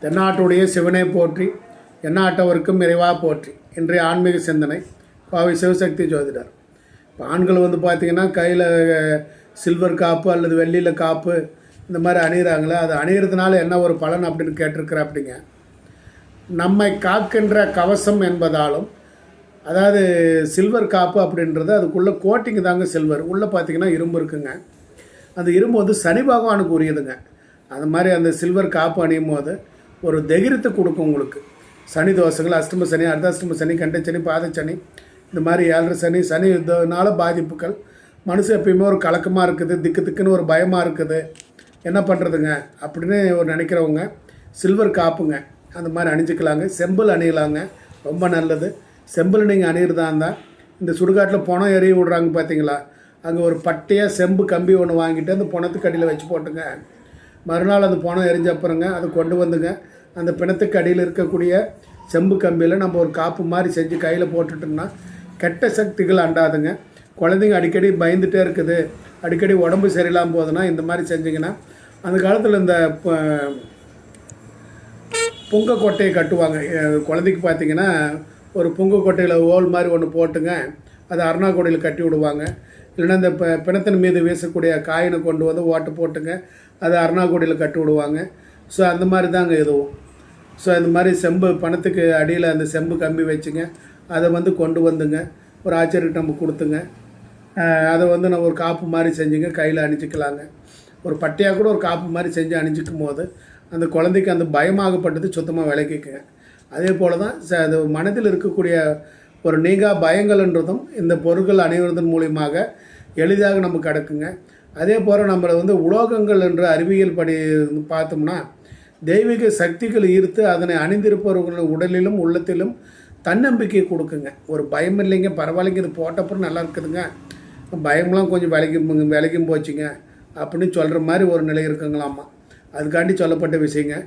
தென்னாட்டுடைய சிவனை போற்றி எந்நாட்டவருக்கும் இறைவாக போற்றி. இன்றைய ஆன்மீக சிந்தனை பாவை சிவசக்தி ஜோதிடர். இப்போ ஆண்கள் பார்த்திங்கன்னா கையில் சில்வர் காப்பு அல்லது வெள்ளியில் காப்பு இந்த மாதிரி அணிகிறாங்களே, அது அணிகிறதுனால என்ன ஒரு பலன் அப்படின்னு கேட்டிருக்கிறாப்பிடிங்க. நம்மை காக்கின்ற கவசம் என்பதாலும், அதாவது சில்வர் காப்பு அப்படின்றது அதுக்குள்ளே கோட்டிங் தாங்க சில்வர், உள்ளே பார்த்திங்கன்னா இரும்பு இருக்குங்க. அந்த இரும்பு சனி பகவானுக்கு உரியதுங்க. அந்த மாதிரி அந்த சில்வர் காப்பு அணியும் போது ஒரு தைரியத்தை கொடுக்கும் உங்களுக்கு. சனி தோஷங்கள், அஷ்டம சனி, அர்த்தாஷ்டம சனி, கண்டச்சனி, பாதச்சனி, இந்த மாதிரி 7 சனி, சனி இதனால பாதிப்புகள். மனுஷன் எப்பயுமே ஒரு கலக்கமாக இருக்குது, திக்குன்னு ஒரு பயமாக இருக்குது, என்ன பண்ணுறதுங்க அப்படின்னு ஒரு நினைக்கிறவங்க சில்வர் காப்புங்க அந்த மாதிரி அணிஞ்சிக்கலாங்க. செம்பில் அணியலாங்க, ரொம்ப நல்லது. செம்பில் நீங்கள் அணிகிறதா இருந்தால் இந்த சுடுகாட்டில் பணம் எறிய விடுறாங்க பார்த்தீங்களா, அங்கே ஒரு பட்டையாக செம்பு கம்பி ஒன்று வாங்கிட்டு அந்த பணத்துக்கு அடியில் வச்சு போட்டுங்க. மறுநாள் அந்த பணம் எரிஞ்ச அப்புறங்க அதை கொண்டு வந்துங்க அந்த பிணத்துக்கு அடியில் இருக்கக்கூடிய செம்பு கம்பியில் நம்ம ஒரு காப்பு மாதிரி செஞ்சு கையில் போட்டுட்டோம்னா கெட்ட சக்திகள் அண்டாதுங்க. குழந்தைங்க அடிக்கடி பயந்துகிட்டே இருக்குது, அடிக்கடி உடம்பு சரியில்லாமல் போகுதுன்னா இந்த மாதிரி செஞ்சிங்கன்னா, அந்த காலத்தில் இந்த புங்க கொட்டையை கட்டுவாங்க குழந்தைக்கு. பார்த்திங்கன்னா ஒரு புங்க கொட்டையில் ஓல் மாதிரி ஒன்று போட்டுங்க அதை அருணாக்கொடியில் கட்டி விடுவாங்க. இல்லைன்னா இந்த பிணத்தின் மீது வீசக்கூடிய காயினை கொண்டு வந்து ஓட்டு போட்டுங்க அதை அருணாக்கொடியில் கட்டி விடுவாங்க. ஸோ அந்த மாதிரி தாங்க எதுவும். ஸோ இந்த மாதிரி செம்பு பணத்துக்கு அடியில் அந்த செம்பு கம்பி வச்சுங்க அதை கொண்டு வந்துங்க ஒரு ஆச்சரியத்தை நம்ம கொடுத்துங்க. அதை நான் ஒரு காப்பு மாதிரி செஞ்சுங்க கையில் அணிஞ்சிக்கலாங்க. ஒரு பட்டையாக கூட ஒரு காப்பு மாதிரி செஞ்சு அணிஞ்சிக்கும் போது அந்த குழந்தைக்கு அந்த பயமாகப்பட்டது சுத்தமாக விளக்கிக்குங்க. அதே போல் தான் அது மனதில் இருக்கக்கூடிய ஒரு நீங்கா பயங்கள்ன்றதும் இந்த பொருட்கள் அணிவதன் மூலியமாக எளிதாக நமக்கு கிடக்குங்க. அதே போல் நம்மளை உலோகங்கள் என்ற அறிவியல் படி பார்த்தோம்னா தெய்வீக சக்திகள் ஈர்த்து அதனை அணிந்திருப்பவர்கள் உடலிலும் உள்ளத்திலும் தன்னம்பிக்கை கொடுக்குங்க. ஒரு பயம் இல்லைங்க, பரவாயில்லைங்க, இது போட்டப்புறம் நல்லா இருக்குதுங்க, பயம்லாம் கொஞ்சம் விலகும் போச்சுங்க அப்படின்னு சொல்கிற மாதிரி ஒரு நிலை இருக்குங்களாம்மா. அதுக்காண்டி சொல்லப்பட்ட விஷயங்க.